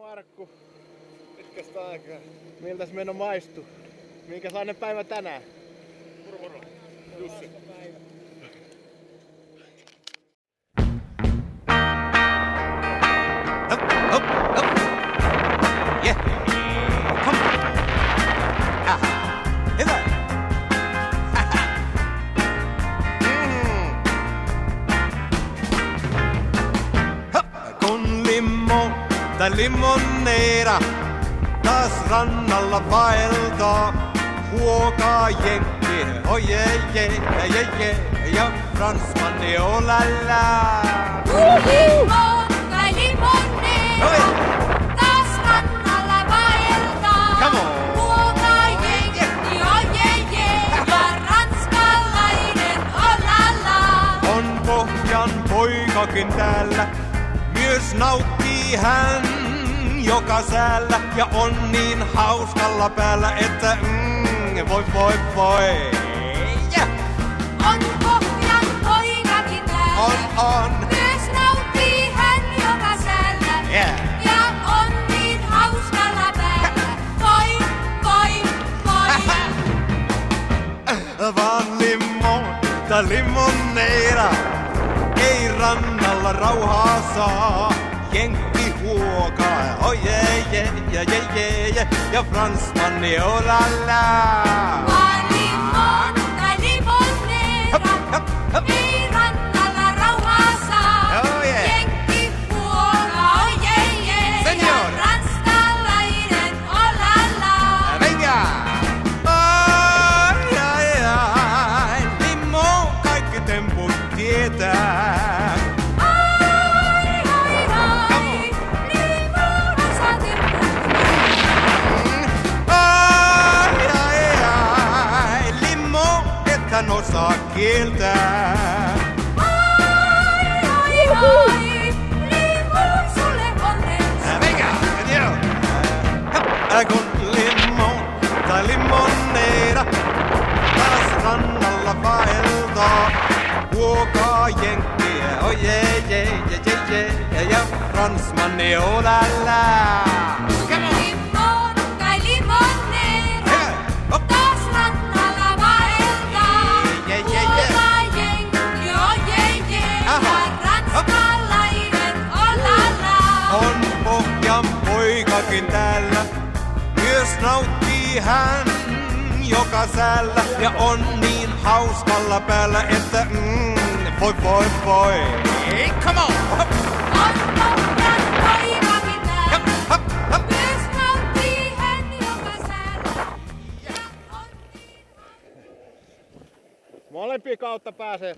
Markku, pitkästä aikaa. Miltäs meno maistuu? Minkälainen päivä tänään? Moro moro. Jussi. Limonera taas rannalla vaeltaa. Huokaa jenkki, oi je, ja fransmanni oh la la. Limonera taas rannalla vaeltaa. Come on. Huokaa jenkki, oi je, ja ranskalainen oh la la. On Pohjan poikakin täällä, myös nauttii hän joka säällä ja on niin hauskalla päällä, että voi. Yeah. On Pohjan poikakin täällä, On. myös nauttii hän joka säällä. Yeah. Ja on niin hauskalla päällä, voi. Vaan limonera, ei rannalla rauhaa saa. Jenkki huokaa, oi je, ja fransmanni oh la la. Vaan limonera, ei rannalla rauhaa saa. Oh yeah. Jenkki huokaa, oi je, Senor. ja ranskalainen oh la la. Venga! Ai, limon kaikki temput tietää. Hän osaa kieltää. Ai, limon sulle onnensa. Venga, joo. Kun limonera taas rannalla vaeltaa. Huokaa jenkkiä, oi je, ja fransmanni oh la la. Poikakin täällä, myös nauttii hän joka säällä ja on niin hauskalla päällä, että voi. Hey, come on! On Pohjan poikakin täällä, myös nauttii hän joka säällä. Molempia kautta pääsee.